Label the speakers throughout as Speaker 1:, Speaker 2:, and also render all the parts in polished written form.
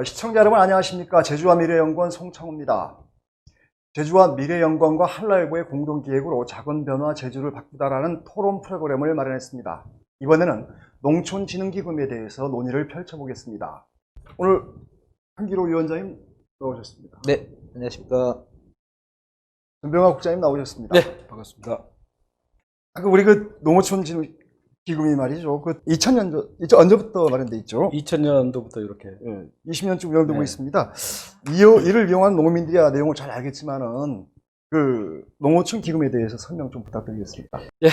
Speaker 1: 시청자 여러분 안녕하십니까. 제주와 미래연구원 송창호입니다. 제주와 미래연구원과 한라일보의 공동기획으로 작은 변화 제주를 바꾸다라는 토론 프로그램을 마련했습니다. 이번에는 농촌진흥기금에 대해서 논의를 펼쳐보겠습니다. 오늘 한기로 위원장님 나오셨습니다.
Speaker 2: 네, 안녕하십니까.
Speaker 1: 전병화 국장님 나오셨습니다.
Speaker 3: 네, 반갑습니다.
Speaker 1: 우리 농어촌진흥기금이 말이죠. 2000년, 언제부터 마련돼 있죠?
Speaker 3: 2000년도부터 이렇게.
Speaker 1: 20년쯤 운영되고
Speaker 3: 네.
Speaker 1: 있습니다. 이를 이용한 농민들이야 내용을 잘 알겠지만은, 농어촌 기금에 대해서 설명 좀 부탁드리겠습니다.
Speaker 3: 예,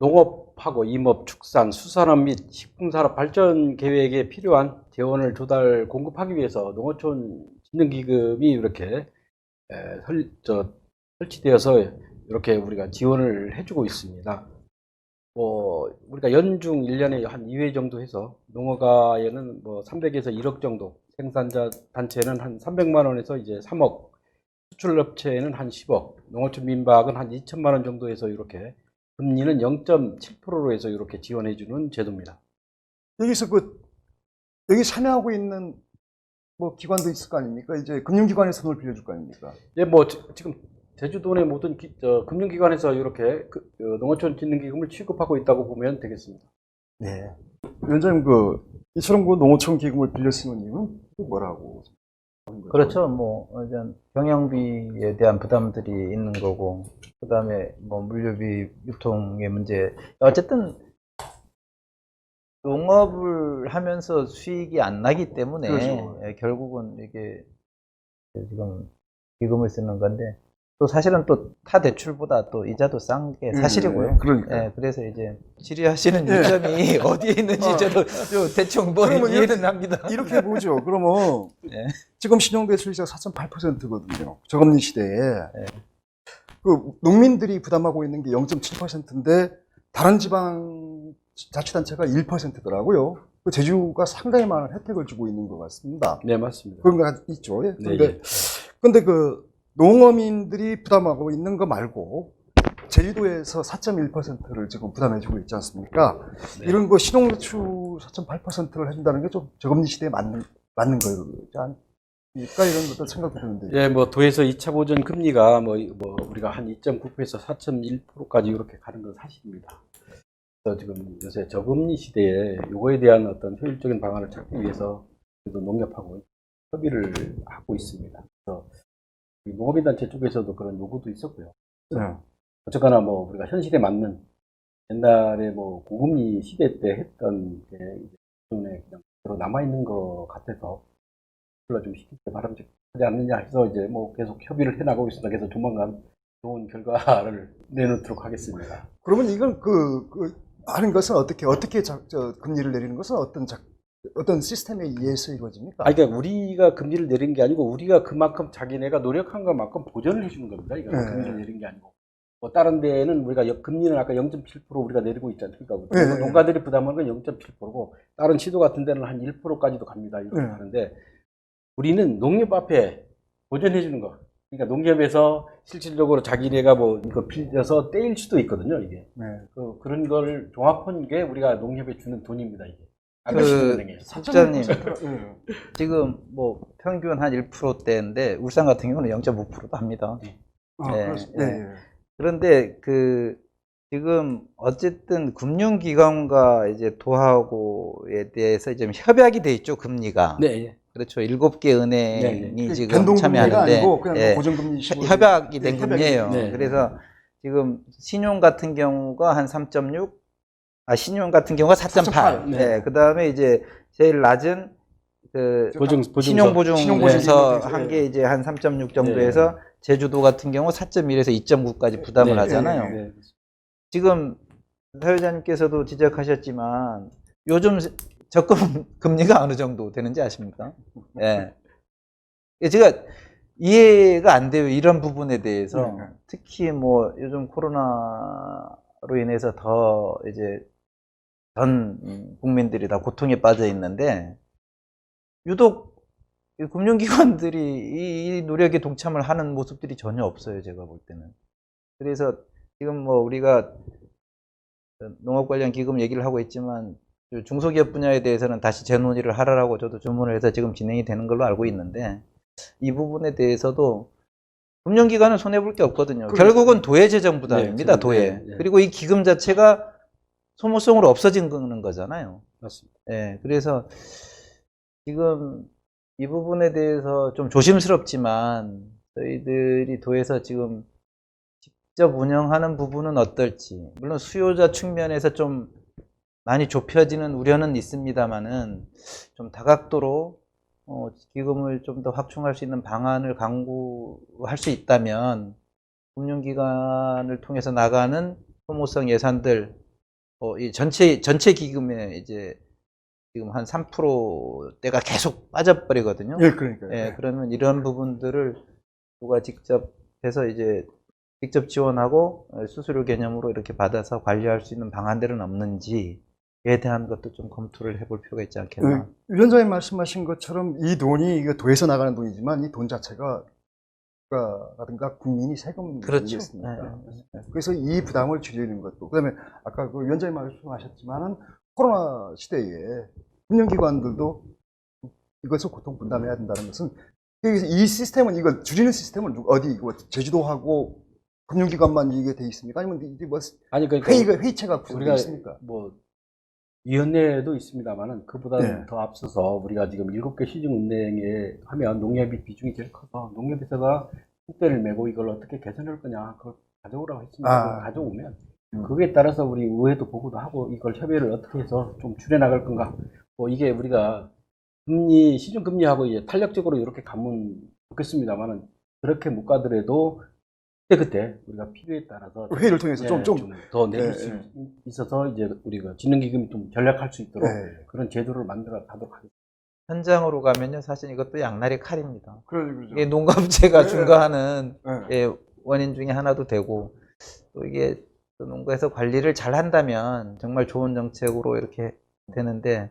Speaker 3: 농업하고 임업, 축산, 수산업 및 식품산업 발전 계획에 필요한 재원을 조달 공급하기 위해서 농어촌 진흥기금이 이렇게 설치되어서 이렇게 우리가 지원을 해주고 있습니다. 우리가 연중 1년에 한 2회 정도 해서 농어가에는 300에서 1억 정도, 생산자 단체는 한 300만 원에서 이제 3억, 수출업체에는 한 10억, 농어촌 민박은 한 2천만 원 정도 해서 이렇게 금리는 0.7%로 해서 이렇게 지원해주는 제도입니다.
Speaker 1: 여기서 여기 참여하고 있는 기관도 있을 거 아닙니까? 이제 금융기관에서 돈을 빌려줄 거 아닙니까?
Speaker 3: 예, 지금 제주도 내 모든 금융기관에서 이렇게 농어촌 진흥기금을 취급하고 있다고 보면 되겠습니다.
Speaker 1: 네. 위원장님, 이처럼 농어촌 기금을 빌려 쓰는 이유는 뭐라고?
Speaker 2: 그렇죠. 경영비에 대한 부담들이 있는 거고, 그 다음에 물류비, 유통의 문제. 어쨌든, 농업을 하면서 수익이 안 나기 때문에,
Speaker 1: 그렇죠.
Speaker 2: 결국은 이게 지금 기금을 쓰는 건데, 또 사실은 또 타 대출보다 또 이자도 싼 게 사실이고요.
Speaker 1: 그러니까.
Speaker 2: 그래서 이제 질의하시는 요점이 어디에 있는지 저도 대충 이해는 합니다.
Speaker 1: 이렇게 보죠. 그러면
Speaker 2: 네.
Speaker 1: 지금 신용대출이자가 4.8%거든요. 저금리 시대에. 농민들이 부담하고 있는 게 0.7%인데 다른 지방 자치단체가 1%더라고요. 제주가 상당히 많은 혜택을 주고 있는 것 같습니다.
Speaker 3: 네, 맞습니다.
Speaker 1: 그런 거 있죠. 예.
Speaker 3: 네,
Speaker 1: 근데 농어민들이 부담하고 있는 거 말고 제주도에서 4.1%를 지금 부담해주고 있지 않습니까?
Speaker 3: 네.
Speaker 1: 이런 신용대출 4.8%를 해준다는 게 좀 저금리 시대에 맞는 거지 않을까? 이런 것도 생각도 드는데.
Speaker 3: 예, 도에서 2차 보전 금리가 우리가 한 2.9%에서 4.1%까지 이렇게 가는 건 사실입니다. 그래서 지금 요새 저금리 시대에 이거에 대한 어떤 효율적인 방안을 찾기 위해서 농협하고 협의를 하고 있습니다. 그래서 농업인단체 쪽에서도 그런 요구도 있었고요.
Speaker 1: 네.
Speaker 3: 어쨌거나 우리가 현실에 맞는 옛날에 고금리 시대 때 했던 게 기존에 그냥 그대로 남아있는 것 같아서 그걸 좀 시키기 바람직하지 않느냐 해서 이제 계속 협의를 해나가고 있습니다. 그래서 조만간 좋은 결과를 내놓도록 하겠습니다.
Speaker 1: 그러면 이건 하는 것은 어떻게 금리를 내리는 것은 어떤 시스템에 의해서 이루어집니까?
Speaker 3: 그러니까 우리가 금리를 내린 게 아니고 우리가 그만큼 자기네가 노력한 것만큼 보전을 해주는 겁니다. 이거
Speaker 1: 네.
Speaker 3: 금리를 내린 게 아니고. 다른 데에는 우리가 금리는 아까 0.7% 우리가 내리고 있지 않습니까?
Speaker 1: 네.
Speaker 3: 농가들이 부담하는 건 0.7%고 다른 시도 같은 데는 한 1%까지도 갑니다. 이렇게
Speaker 1: 네.
Speaker 3: 하는데 우리는 농협 앞에 보전해 주는 거. 그러니까 농협에서 실질적으로 자기네가 이거 빌려서 떼일 수도 있거든요. 이게.
Speaker 1: 네.
Speaker 3: 그런 걸 종합한 게 우리가 농협에 주는 돈입니다. 이게.
Speaker 2: 국장님,
Speaker 1: 네.
Speaker 2: 지금 평균 한 1%대인데 울산 같은 경우는 0.5%도 합니다.
Speaker 1: 그렇습니다. 네.
Speaker 2: 그런데 지금 어쨌든 금융기관과 이제 도하고에 대해서 좀 협약이 돼 있죠, 금리가.
Speaker 3: 네.
Speaker 2: 그렇죠. 7개 은행이
Speaker 1: 네.
Speaker 2: 지금
Speaker 1: 변동금리가
Speaker 2: 참여하는데
Speaker 1: 아니고 그냥 고정금리 식으로
Speaker 2: 협약이 된 금리예요.
Speaker 3: 네.
Speaker 2: 그래서 지금 신용 같은 경우가 한 3.6, 신용 같은 경우가 4.8.
Speaker 1: 4.8.
Speaker 2: 네. 그다음에 이제 제일 낮은 신용보증에서 한 게 이제 한 3.6 정도에서 제주도 같은 경우 4.1에서 2.9까지 부담을 하잖아요.
Speaker 3: 네.
Speaker 2: 지금 사회자님께서도 지적하셨지만 요즘 적금 금리가 어느 정도 되는지 아십니까? 예. 제가 이해가 안 돼요. 이런 부분에 대해서. 특히 요즘 코로나로 인해서 더 이제 전 국민들이 다 고통에 빠져 있는데 유독 금융기관들이 이 노력에 동참을 하는 모습들이 전혀 없어요. 제가 볼 때는. 그래서 지금 우리가 농업 관련 기금 얘기를 하고 있지만 중소기업 분야에 대해서는 다시 재논의를 하라고 저도 주문을 해서 지금 진행이 되는 걸로 알고 있는데, 이 부분에 대해서도 금융기관은 손해볼 게 없거든요. 결국은 도예재정부담입니다.
Speaker 3: 네,
Speaker 2: 도예.
Speaker 3: 네, 네.
Speaker 2: 그리고 이 기금 자체가 소모성으로 없어지는 거잖아요.
Speaker 3: 맞습니다.
Speaker 2: 예, 그래서 지금 이 부분에 대해서 좀 조심스럽지만 저희들이 도에서 지금 직접 운영하는 부분은 어떨지, 물론 수요자 측면에서 좀 많이 좁혀지는 우려는 있습니다만은 좀 다각도로 기금을 좀 더 확충할 수 있는 방안을 강구할 수 있다면 금융기관을 통해서 나가는 소모성 예산들, 이 전체 기금에 이제 지금 한 3%대가 계속 빠져버리거든요.
Speaker 1: 예, 그러니까요.
Speaker 2: 예, 그러면 이런 부분들을 누가 직접 해서 이제 직접 지원하고 수수료 개념으로 이렇게 받아서 관리할 수 있는 방안들은 없는지에 대한 것도 좀 검토를 해볼 필요가 있지 않겠나.
Speaker 1: 위원장님 말씀하신 것처럼 이 돈이 이거 도에서 나가는 돈이지만 이 돈 자체가 국가라든가 국민이 세금
Speaker 2: 그렇죠.
Speaker 1: 내겠습니까? 그래서 이 부담을 줄이는 것도, 그다음에 아까 그 위원장님 말씀하셨지만은 코로나 시대에 금융기관들도 이것을 고통 분담해야 된다는 것은, 이 시스템은, 이걸 줄이는 시스템은 어디, 이거 제주도하고 금융기관만 이게 돼 있습니까? 아니면 이게 뭐
Speaker 3: 아니 그러니까
Speaker 1: 회의체가 구성되어
Speaker 3: 우리가
Speaker 1: 있습니까?
Speaker 3: 뭐 위원회도 있습니다만은 그보다는
Speaker 1: 네.
Speaker 3: 더 앞서서 우리가 지금 7개 시중은행에 하면 농협이 비중이 제일 커서 농협에서가 숙대를 메고 이걸 어떻게 개선할 거냐 그걸 가져오라고 했습니다. 그걸 가져오면 그거에 따라서 우리 의회도 보고도 하고 이걸 협의를 어떻게 해서 좀 줄여나갈 건가. 뭐 이게 우리가 금리 시중금리하고 이제 탄력적으로 이렇게 가면 좋겠습니다만은 그렇게 못 가더라도 그때 우리가 필요에 따라서
Speaker 1: 회의를 통해서
Speaker 3: 예,
Speaker 1: 좀
Speaker 3: 더 내릴 수 있어서 이제 우리가 진흥기금이 좀 전략할 수 있도록 그런 제도를 만들어 가도록 하겠습니다.
Speaker 2: 현장으로 가면요, 사실 이것도 양날의 칼입니다.
Speaker 1: 그러죠.
Speaker 2: 이게 농가부채가 중과하는
Speaker 1: 네.
Speaker 2: 원인 중에 하나도 되고, 또 이게 또 농가에서 관리를 잘 한다면 정말 좋은 정책으로 이렇게 되는데,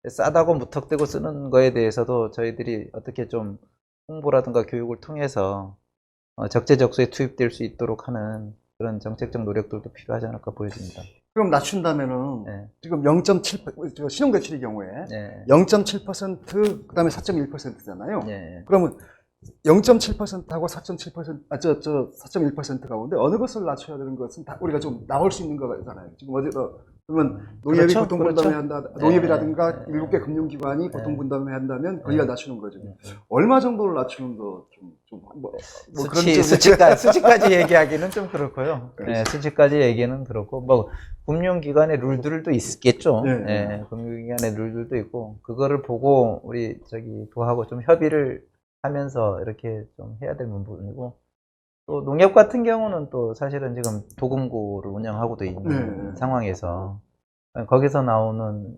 Speaker 2: 싸다고 무턱대고 쓰는 거에 대해서도 저희들이 어떻게 좀 홍보라든가 교육을 통해서 적재적소에 투입될 수 있도록 하는 그런 정책적 노력들도 필요하지 않을까 보여집니다.
Speaker 1: 그럼 낮춘다면은
Speaker 2: 네.
Speaker 1: 지금 0.7% 신용대출의 경우에
Speaker 2: 네.
Speaker 1: 0.7% 그다음에 4.1%잖아요.
Speaker 2: 네.
Speaker 1: 그러면 0.7%하고 4.7% 4.1% 가운데 어느 것을 낮춰야 되는 것은 다 우리가 좀 나올 수 있는 거잖아요. 지금 어제도 그러면 농협이
Speaker 2: 그렇죠,
Speaker 1: 보통 분담해야 한다.
Speaker 2: 네.
Speaker 1: 농협이라든가
Speaker 2: 네.
Speaker 1: 7개 금융기관이 보통
Speaker 2: 네.
Speaker 1: 분담해야 한다면 거기가 낮추는 거죠.
Speaker 2: 네.
Speaker 1: 얼마 정도를 낮추는 거
Speaker 2: 수치까지 얘기하기는 좀 그렇고요. 네, 수치까지 얘기는 그렇고, 뭐 금융기관의 룰들도 있겠죠.
Speaker 1: 네.
Speaker 2: 네, 금융기관의 룰들도 있고, 그거를 보고 우리 도하고 좀 협의를 하면서 이렇게 좀 해야 될 부분이고, 또 농협 같은 경우는 또 사실은 지금 도금고를 운영하고도 있는 상황에서 거기서 나오는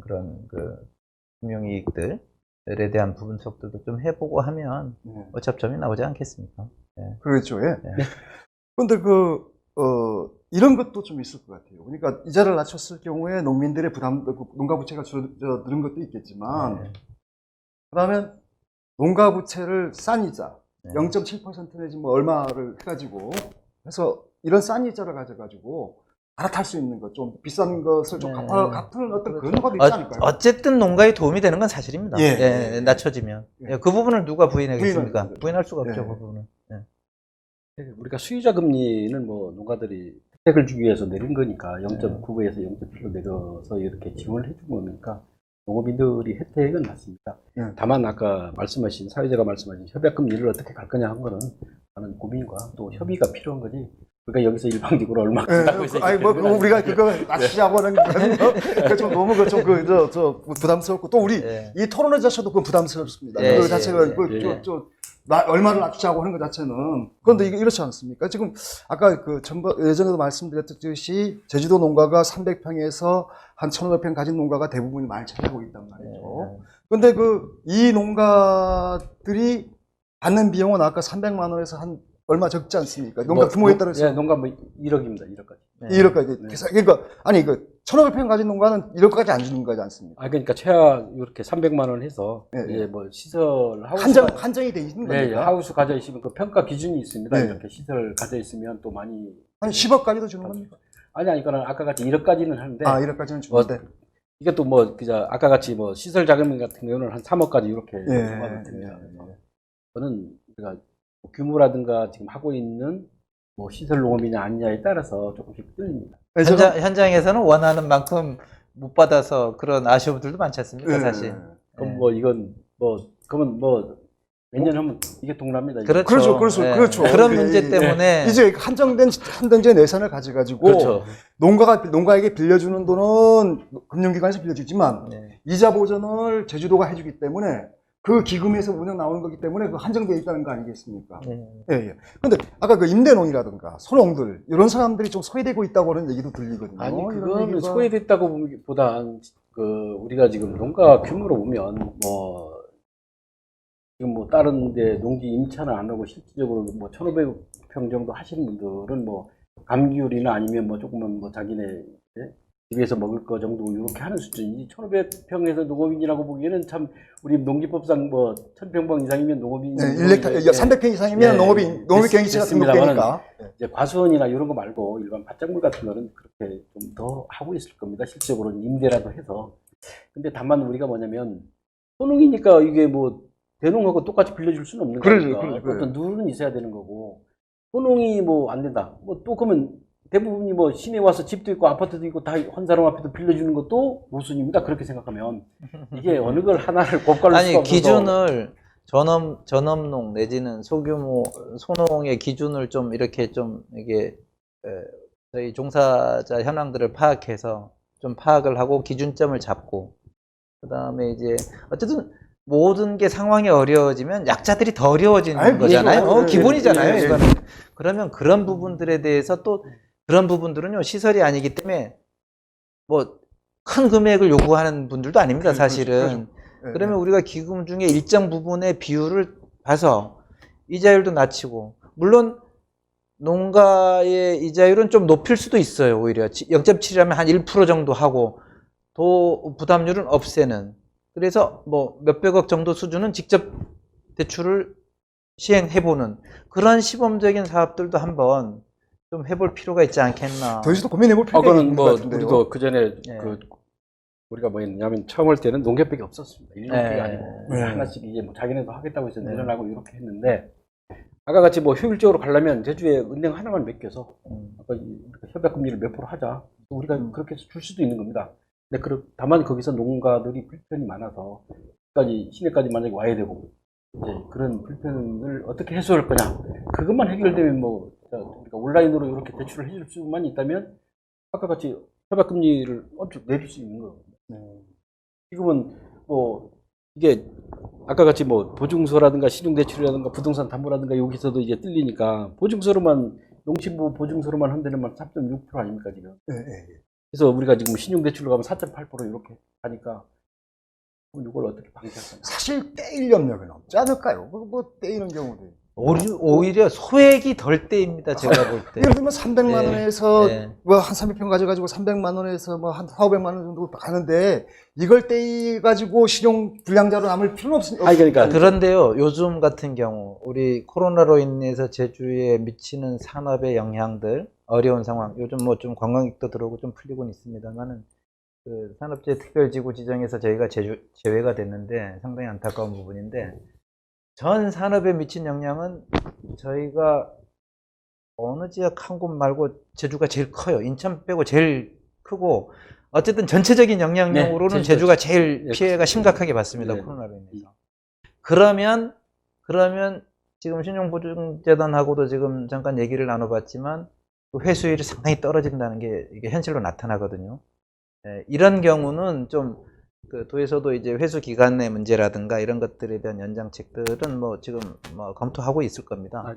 Speaker 2: 그런 그 금융이익들에 대한 분석들도 좀 해보고 하면 어차점이 나오지 않겠습니까? 네.
Speaker 1: 그렇죠. 예.
Speaker 2: 네.
Speaker 1: 그런데 이런 것도 좀 있을 것 같아요. 그러니까 이자를 낮췄을 경우에 농민들의 부담, 농가 부채가 줄어드는 것도 있겠지만,
Speaker 2: 네.
Speaker 1: 그다음에 농가 부채를 싼 이자,
Speaker 2: 네.
Speaker 1: 0.7% 내지 뭐 얼마를 해가지고 해서 이런 싼 이자를 가져가지고 갈아탈 수 있는 것, 좀 비싼 것을 좀
Speaker 2: 네.
Speaker 1: 갚는 어떤 그런 효과도 있지 않을까요?
Speaker 2: 어쨌든 농가에 도움이 되는 건 사실입니다.
Speaker 1: 예.
Speaker 2: 예, 낮춰지면.
Speaker 1: 예.
Speaker 2: 그 부분을 누가 부인하겠습니까?
Speaker 1: 부인할
Speaker 2: 부인할 수가 없죠,
Speaker 1: 예.
Speaker 2: 그 부분은. 예.
Speaker 3: 우리가 수유자 금리는 뭐 농가들이 혜택을 주기 위해서 내린 거니까 0.99에서 0.7로 내려서 이렇게 지원을 해준 거니까 농업인들이 혜택은 맞습니다. 다만 아까 말씀하신 사회자가 말씀하신 협약 금리를 어떻게 갈 거냐 한 거는 하는 고민과 또 협의가 필요한 거지. 그러니까 여기서 일방적으로 얼마 준다고 해서
Speaker 1: 아니 뭐 우리가 그거 낮추자고 하는 건 좀 너무 부담스럽고, 또 우리 이 토론회 자체도 그 부담스럽습니다. 그 자체가 얼마를 낮추자고 하는 것 자체는. 그런데 이게 이렇지 않습니까? 지금 아까 예전에도 말씀드렸듯이 제주도 농가가 300평에서 한 1,500평 가진 농가가 대부분이 많이 차지하고 있단 말이죠. 그런데 이 농가들이 받는 비용은 아까 300만 원에서 한 얼마 적지 않습니까? 농가 규모에 따라서.
Speaker 3: 예, 농가 뭐 1억입니다. 1억까지.
Speaker 1: 1억까지. 그러니까, 아니, 1,500평 가진 농가는 1억까지 안 주는 거지 않습니까?
Speaker 3: 그러니까 최하 이렇게 300만 원 해서 이제 뭐 시설 하우스
Speaker 1: 한정이 돼 있는
Speaker 3: 네,
Speaker 1: 겁니까?
Speaker 3: 하우스 가져 있으면 그 평가 기준이 있습니다.
Speaker 1: 네.
Speaker 3: 이렇게 시설 가져 있으면 또 많이
Speaker 1: 한 10억까지도 주는 겁니까?
Speaker 3: 그러니까 아까 같이 1억까지는 하는데
Speaker 1: 1억까지는 주는데.
Speaker 3: 이게 또 뭐 그저 아까 같이 뭐 시설 자금 같은 경우는 한 3억까지 이렇게
Speaker 1: 예,
Speaker 3: 정하가 됩니다.
Speaker 1: 예, 예.
Speaker 3: 저는 우리가 규모라든가 지금 하고 있는 뭐 시설 농업이냐 아니냐에 따라서 조금씩 틀립니다.
Speaker 1: 네, 제가-
Speaker 2: 현장에서는 원하는 만큼 못 받아서 그런 아쉬움들도 많지 않습니까,
Speaker 1: 예.
Speaker 2: 사실.
Speaker 3: 그럼
Speaker 2: 예.
Speaker 3: 뭐 이건 뭐 그러면 뭐 몇 년 하면 이게 동납니다. 이게.
Speaker 2: 그렇죠.
Speaker 1: 그렇죠.
Speaker 2: 그런
Speaker 1: 예,
Speaker 2: 문제
Speaker 1: 예,
Speaker 2: 때문에
Speaker 1: 이제 한정된 예산을 가져가지고
Speaker 3: 그렇죠.
Speaker 1: 농가에게 빌려주는 돈은 금융기관에서 빌려주지만
Speaker 2: 네.
Speaker 1: 이자 보전을 제주도가 해주기 때문에 그 기금에서 운영 나오는 거기 때문에 그 한정되어 있다는 거 아니겠습니까?
Speaker 2: 네.
Speaker 1: 예, 예. 근데 아까 그 임대농이라든가 소농들 이런 사람들이 좀 소외되고 있다고 하는 얘기도 들리거든요.
Speaker 3: 아니
Speaker 1: 이런
Speaker 3: 그거는
Speaker 1: 얘기가-
Speaker 3: 소외됐다고 보기보다 그 우리가 지금 농가 규모로 보면 뭐 지금 뭐 다른 데 농지 임차는 안 하고 실질적으로 뭐 1,500평 정도 하시는 분들은 뭐 감귤이나 아니면 뭐 조금은 뭐 자기네 예? 집에서 먹을 거 정도 이렇게 하는 수준이지 1,500평에서 농업인이라고 보기에는 참 우리 농지법상 뭐 1,000평방 이상이면 농업인
Speaker 1: 네, 300평 이상이면
Speaker 3: 네,
Speaker 1: 농업이 경기치가
Speaker 3: 됐습니다만은
Speaker 1: 등록되니까.
Speaker 3: 이제 과수원이나 이런 거 말고 일반 밭작물 같은 거는 그렇게 좀 더 하고 있을 겁니다. 실질적으로는 임대라도 해서. 근데 다만 우리가 뭐냐면 소농이니까 이게 뭐 대농하고 똑같이 빌려줄 수는 없는
Speaker 1: 그러죠,
Speaker 3: 거니까
Speaker 1: 그러죠.
Speaker 3: 어떤 룰은 있어야 되는 거고 소농이 뭐 안 된다. 뭐 또 그러면 대부분이 뭐 시내 와서 집도 있고 아파트도 있고 다 헌사람 앞에도 빌려주는 것도 모순입니다. 그렇게 생각하면 이게 어느 걸 하나를 곱갈릴 수가
Speaker 2: 아니
Speaker 3: 없어서
Speaker 2: 기준을 전업농 내지는 소규모 소농의 기준을 좀 이렇게 좀 이게 저희 종사자 현황들을 파악해서 좀 파악을 하고 기준점을 잡고 그다음에 이제 어쨌든 모든 게 상황이 어려워지면 약자들이 더 어려워지는
Speaker 1: 아이,
Speaker 2: 거잖아요.
Speaker 1: 그렇죠.
Speaker 2: 기본이잖아요.
Speaker 1: 예, 예.
Speaker 2: 이거는. 그러면 그런 부분들에 대해서 또 그런 부분들은요 시설이 아니기 때문에 뭐 큰 금액을 요구하는 분들도 아닙니다. 사실은.
Speaker 1: 예,
Speaker 2: 그러면 우리가 기금 중에 일정 부분의 비율을 봐서 이자율도 낮추고 물론 농가의 이자율은 좀 높일 수도 있어요. 오히려 0.7이라면 한 1% 정도 하고 도 부담률은 없애는 그래서 뭐 몇백억 정도 수준은 직접 대출을 시행해보는 그런 시범적인 사업들도 한번 좀 해볼 필요가 있지 않겠나.
Speaker 1: 저희도 고민해볼 필요가
Speaker 3: 그거는
Speaker 1: 있는 것
Speaker 3: 뭐
Speaker 1: 같은데요.
Speaker 3: 우리도 그 전에
Speaker 2: 예.
Speaker 3: 그 우리가 뭐 했냐면 처음 할 때는 농협밖에 없었습니다. 일农
Speaker 2: 예.
Speaker 3: 아니고
Speaker 1: 예.
Speaker 3: 하나씩 이제 뭐 자기네도 하겠다고 해서
Speaker 2: 네.
Speaker 3: 늘어나고 이렇게 했는데 아까 같이 뭐 효율적으로 가려면 제주에 은행 하나만 맡겨서 아까 협약 금리를 몇 프로 하자. 우리가 그렇게 해서 줄 수도 있는 겁니다. 근데 다만 거기서 농가들이 불편이 많아서 시내까지 만약에 와야 되고 이제 그런 불편을 어떻게 해소할 거냐. 그것만 해결되면 뭐 우리가 온라인으로 이렇게 대출을 해줄 수만 있다면 아까 같이 협약 금리를 엄청 내릴 수 있는 거거든요. 지금은 뭐 이게 아까 같이 뭐 보증서라든가 신용대출이라든가 부동산 담보라든가 여기서도 이제 뜰리니까 보증서로만 농심부 보증서로만 한다는 말 3.6% 아닙니까 지금?
Speaker 1: 예, 예.
Speaker 3: 그래서 우리가 지금 신용대출로 가면 4.8% 이렇게 하니까 이걸 어떻게 방지할 거냐?
Speaker 1: 사실 떼일 염려는 없지 않을까요? 뭐 떼이는 경우도.
Speaker 2: 오히려 소액이 덜 때입니다. 제가 볼 때.
Speaker 1: 예를 들면 300만
Speaker 2: 네.
Speaker 1: 원에서
Speaker 2: 네.
Speaker 1: 뭐 한 300평 가져가지고 300만 원에서 뭐 한 400만 원 정도 가는데 이걸 떼가지고 신용 불량자로 남을 필요는 없으니까.
Speaker 3: 아니, 그러니까
Speaker 2: 그런데요, 요즘 같은 경우, 우리 코로나로 인해서 제주에 미치는 산업의 영향들, 어려운 상황, 요즘 뭐 좀 관광객도 들어오고 좀 풀리고는 있습니다만은, 그 산업재 특별지구 지정에서 저희가 제외가 됐는데 상당히 안타까운 부분인데, 전 산업에 미친 영향은 저희가 어느 지역 한 곳 말고 제주가 제일 커요. 인천 빼고 제일 크고, 어쨌든 전체적인 영향력으로는
Speaker 3: 네,
Speaker 2: 제주가 제일
Speaker 3: 네,
Speaker 2: 피해가 심각하게 받습니다.
Speaker 3: 네.
Speaker 2: 코로나로 인해서. 그러면 지금 신용보증재단하고도 지금 잠깐 얘기를 나눠봤지만 그 회수율이 상당히 떨어진다는 게 이게 현실로 나타나거든요. 예, 이런 경우는 좀 그 도에서도 이제 회수 기간의 문제라든가 이런 것들에 대한 연장책들은 뭐 지금 뭐 검토하고 있을 겁니다.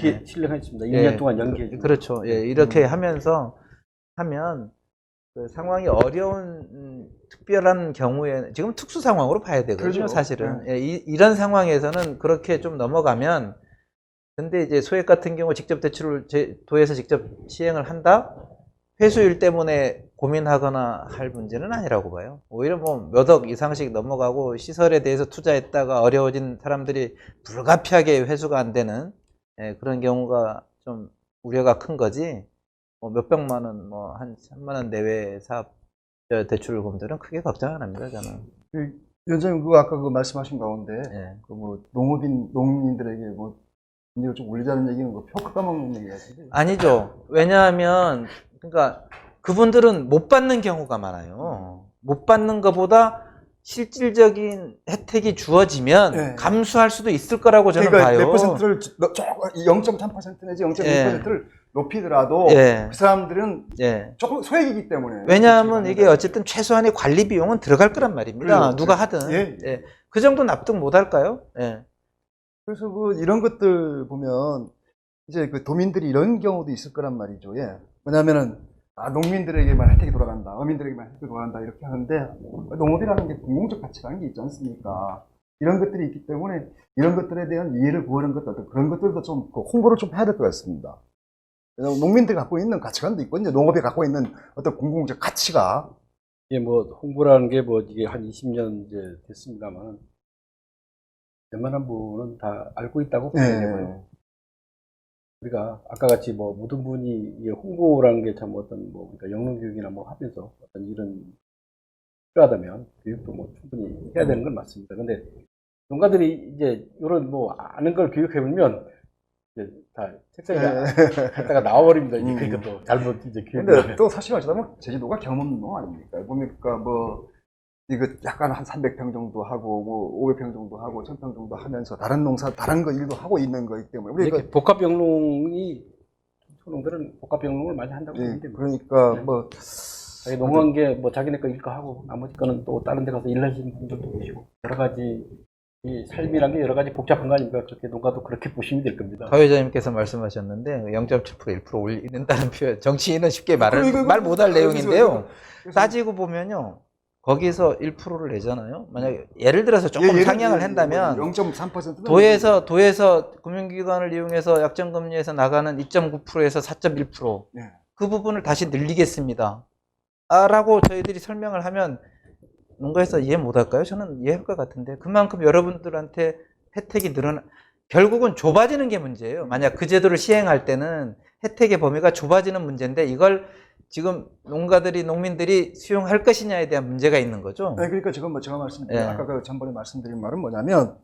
Speaker 2: 예.
Speaker 3: 실행했습니다.
Speaker 2: 예.
Speaker 3: 1년 동안 연기해 줍니다.
Speaker 2: 그렇죠. 예, 이렇게 하면서 하면 그 상황이 어려운 특별한 경우에 지금 특수 상황으로 봐야 되거든요.
Speaker 1: 그렇죠.
Speaker 2: 사실은 예, 이런 상황에서는 그렇게 좀 넘어가면 근데 이제 소액 같은 경우 직접 대출을 도에서 직접 시행을 한다. 회수율 때문에 고민하거나 할 문제는 아니라고 봐요. 오히려 뭐 몇 억 이상씩 넘어가고 시설에 대해서 투자했다가 어려워진 사람들이 불가피하게 회수가 안 되는 예, 그런 경우가 좀 우려가 큰 거지. 뭐 몇백만 원, 뭐 한 3만 원 내외 사업 대출금들은 크게 걱정 안 합니다, 저는.
Speaker 1: 위원장님, 그 아까 그 말씀하신 가운데,
Speaker 2: 예.
Speaker 1: 그 뭐, 농민들에게 뭐, 금리를 좀 올리자는 얘기는 거 표 깎아먹는 얘기 같은데.
Speaker 2: 아니죠. 왜냐하면, 그러니까 그분들은 못 받는 경우가 많아요. 못 받는 것보다 실질적인 혜택이 주어지면
Speaker 1: 네.
Speaker 2: 감수할 수도 있을 거라고 저는
Speaker 1: 그러니까
Speaker 2: 봐요.
Speaker 1: 몇 퍼센트를, 0.3% 내지 0.1%를 높이더라도,
Speaker 2: 예.
Speaker 1: 그 사람들은
Speaker 2: 예.
Speaker 1: 조금 소액이기 때문에.
Speaker 2: 왜냐하면 이게 어쨌든 최소한의 관리 비용은 들어갈 거란 말입니다.
Speaker 1: 그래요.
Speaker 2: 누가 하든.
Speaker 1: 예.
Speaker 2: 예. 그 정도 납득 못 할까요? 예.
Speaker 1: 그래서 이런 것들 보면, 이제 그 도민들이 이런 경우도 있을 거란 말이죠. 예. 왜냐면은, 농민들에게만 혜택이 돌아간다, 어민들에게만 혜택이 돌아간다, 이렇게 하는데, 농업이라는 게 공공적 가치라는 게 있지 않습니까? 이런 것들이 있기 때문에, 이런 것들에 대한 이해를 구하는 것들, 그런 것들도 좀, 홍보를 좀 해야 될 것 같습니다. 왜냐면 농민들이 갖고 있는 가치관도 있고, 이제 농업이 갖고 있는 어떤 공공적 가치가.
Speaker 3: 이게 뭐 홍보라는 게 뭐 이게 한 20년 이제 됐습니다만 웬만한 분은 다 알고 있다고 보면 되고요. 우리가 아까 같이 뭐 모든 분이 이게 홍보라는 게 참 어떤 뭐 그러니까 영농 교육이나 뭐 하면서 어떤 이런 필요하다면 교육도 뭐 충분히 해야 되는 건 맞습니다. 근데 농가들이 이제 이런 뭐 아는 걸 교육해보면 이제 다 책상에 갖다가 나와버립니다. 이제 그러니까 또 잘못 이제
Speaker 1: 근데
Speaker 3: 교육을.
Speaker 1: 또 사실 말하자면 제주도가 경험 없는 농 아닙니까? 보니까 뭐 이거 약간 한 300평 정도 하고 뭐 500평 정도 하고 1000평 정도 하면서 다른 농사 다른 거 일도 하고 있는 거기 때문에 우리가
Speaker 3: 이렇게 복합영농이 소농들은 복합영농을 많이 한다고 보면 됩니다.
Speaker 1: 그러니까
Speaker 3: 네.
Speaker 1: 뭐
Speaker 3: 자기 농어한 게 뭐 자기네 거 일거 하고 나머지 거는 또 다른 데 가서 일하시는 분들도 계시고 여러 가지 이 삶이란 게 여러 가지 복잡한 거 아닙니까? 그렇게 농가도 그렇게 보시면 될 겁니다.
Speaker 2: 박 회장님께서 말씀하셨는데 0.7% 1% 올리는다는 표현, 정치인은 쉽게 말 못할 내용인데요. 따지고 보면요, 거기서 1%를 내잖아요. 만약에 예를 들어서 조금 상향을 한다면
Speaker 1: 0.3%는
Speaker 2: 도에서 금융기관을 이용해서 약정금리에서 나가는 2.9%에서 4.1%
Speaker 1: 네.
Speaker 2: 그 부분을 다시 늘리겠습니다. 라고 저희들이 설명을 하면 농가에서 이해 못 할까요? 저는 이해할 것 같은데 그만큼 여러분들한테 혜택이 결국은 좁아지는 게 문제예요. 만약 그 제도를 시행할 때는 혜택의 범위가 좁아지는 문제인데 이걸 지금 농민들이 수용할 것이냐에 대한 문제가 있는 거죠.
Speaker 1: 네, 그러니까 지금 뭐 제가 말씀드린
Speaker 2: 예.
Speaker 1: 아까 그 전번에 말씀드린 말은 뭐냐면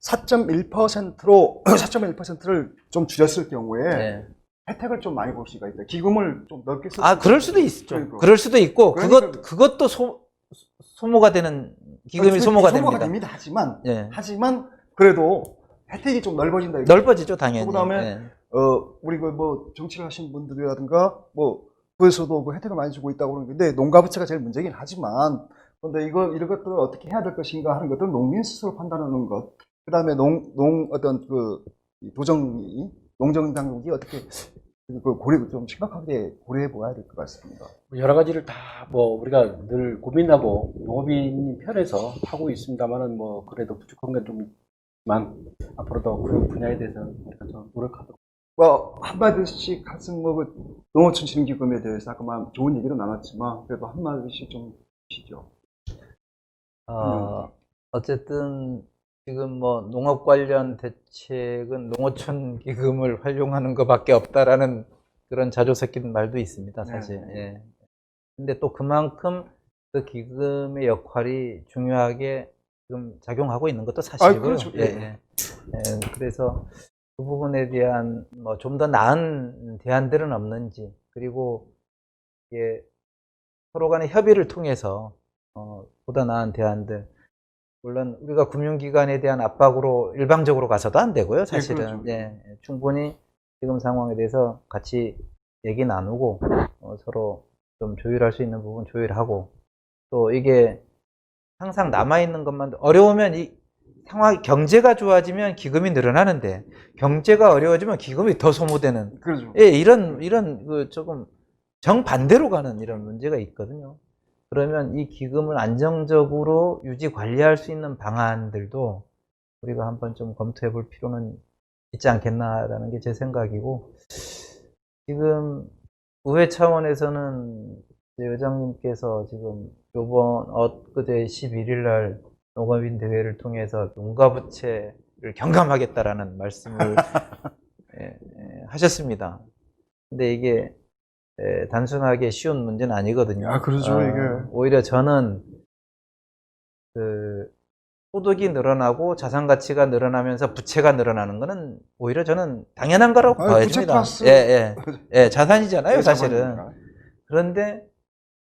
Speaker 1: 4.1%로 4.1%를 좀 줄였을 경우에
Speaker 2: 예.
Speaker 1: 혜택을 좀 많이 볼 수가 있다. 기금을 좀 넓게 쓸
Speaker 2: 그럴 수도 있죠.
Speaker 1: 그러니까.
Speaker 2: 그럴 수도 있고
Speaker 1: 그러니까.
Speaker 2: 그것도 소모가 되는 기금이 소모가 됩니다.
Speaker 1: 하지만 그래도 혜택이 좀 넓어진다.
Speaker 2: 넓어지죠, 당연히.
Speaker 1: 그다음에 우리 그 뭐 정치를 하신 분들이라든가 뭐 그에서도 그 혜택을 많이 주고 있다고 그러는데 농가부채가 제일 문제긴 하지만 근데 이런 것들을 어떻게 해야 될 것인가 하는 것들은 농민 스스로 판단하는 것. 그다음에 어떤 그 농정 당국이 어떻게 좀 심각하게 고려해 보아야 될 것 같습니다.
Speaker 3: 여러 가지를 다 뭐 우리가 늘 고민하고 농업인 편에서 하고 있습니다만은 뭐 그래도 부족한 게 좀 있지만 앞으로도 그 분야에 대해서 우리가 좀 노력하도록.
Speaker 1: 뭐 한마디씩 같은 농어촌 지능기금에 대해서 아까 좋은 얘기도 나눴지만 그래도 한마디씩 좀 주시죠.
Speaker 2: 어쨌든 지금 뭐 농업 관련 대책은 농어촌 기금을 활용하는 것밖에 없다라는 그런 자주 섞인 말도 있습니다, 사실. 예. 근데 또 그만큼 그 기금의 역할이 중요하게 지금 작용하고 있는 것도 사실이고요.
Speaker 1: 그렇죠.
Speaker 2: 예. 그래서 그 부분에 대한 뭐 좀 더 나은 대안들은 없는지, 그리고 이게 서로 간의 협의를 통해서 보다 나은 대안들, 물론 우리가 금융기관에 대한 압박으로 일방적으로 가서도 안 되고요, 사실은.
Speaker 1: 그렇죠.
Speaker 2: 충분히 지금 상황에 대해서 같이 얘기 나누고 서로 좀 조율할 수 있는 부분 조율하고, 또 이게 항상 남아있는 것만 어려우면 이 상황, 경제가 좋아지면 기금이 늘어나는데 경제가 어려워지면 기금이 더 소모되는,
Speaker 1: 그렇죠.
Speaker 2: 이런 그 조금 정반대로 가는 이런 문제가 있거든요. 그러면 이 기금을 안정적으로 유지 관리할 수 있는 방안들도 우리가 한번 좀 검토해 볼 필요는 있지 않겠나라는 게 제 생각이고, 지금 의회 차원에서는 회장님께서 지금 요번 엊그제 11일 날 농업인 대회를 통해서 농가부채를 경감하겠다라는 말씀을 하셨습니다. 근데 이게 단순하게 쉬운 문제는 아니거든요.
Speaker 1: 아, 그러죠, 이게.
Speaker 2: 오히려 저는 그 소득이 늘어나고 자산 가치가 늘어나면서 부채가 늘어나는 거는 오히려 저는 당연한 거라고
Speaker 1: 부채
Speaker 2: 보여집니다.
Speaker 1: 플러스
Speaker 2: 자산이잖아요, 사실은.
Speaker 1: 자산이니까.
Speaker 2: 그런데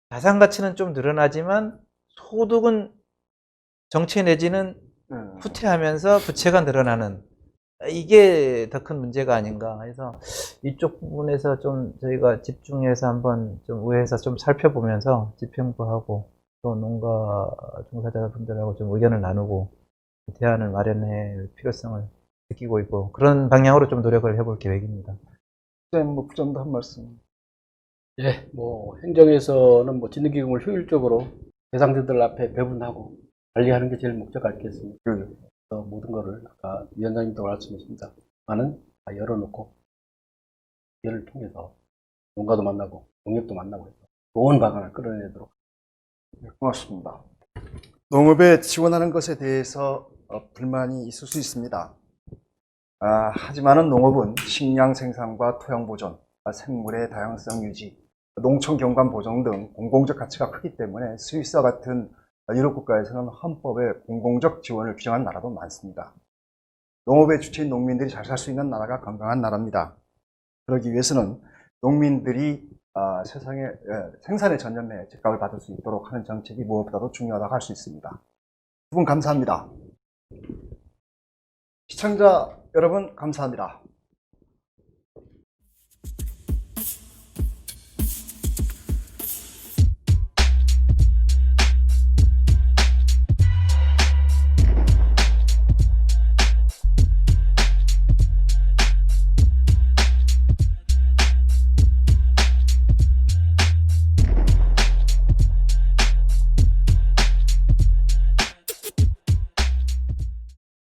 Speaker 2: 자산 가치는 좀 늘어나지만 소득은 정체 내지는
Speaker 1: 네.
Speaker 2: 후퇴하면서 부채가 늘어나는, 이게 더 큰 문제가 아닌가 해서 이쪽 부분에서 좀 저희가 집중해서 한번 좀 의회에서 좀 살펴보면서 집행부하고 또 농가 종사자분들하고 좀 의견을 나누고 대안을 마련할 필요성을 느끼고 있고, 그런 방향으로 좀 노력을 해볼 계획입니다.
Speaker 1: 뭐 부장도 한 말씀.
Speaker 3: 예, 뭐 행정에서는 뭐 진흥기금을 효율적으로 대상자들 앞에 배분하고 관리하는 게 제일 목적 아니겠습니까?
Speaker 1: 그러죠.
Speaker 3: 그래서 모든 거를 아까 위원장님도 말씀하셨습니다. 많은 다 열어놓고 이를 통해서 농가도 만나고 농협도 만나고 해서 좋은 방안을 끌어내도록.
Speaker 1: 네, 고맙습니다. 농업에 지원하는 것에 대해서 불만이 있을 수 있습니다. 하지만은 농업은 식량 생산과 토양 보존, 생물의 다양성 유지, 농촌 경관 보존 등 공공적 가치가 크기 때문에 스위스와 같은 유럽 국가에서는 헌법에 공공적 지원을 규정한 나라도 많습니다. 농업의 주체인 농민들이 잘 살 수 있는 나라가 건강한 나라입니다. 그러기 위해서는 농민들이 생산의 전념에 제값을 받을 수 있도록 하는 정책이 무엇보다도 중요하다고 할 수 있습니다. 두 분 감사합니다. 시청자 여러분 감사합니다.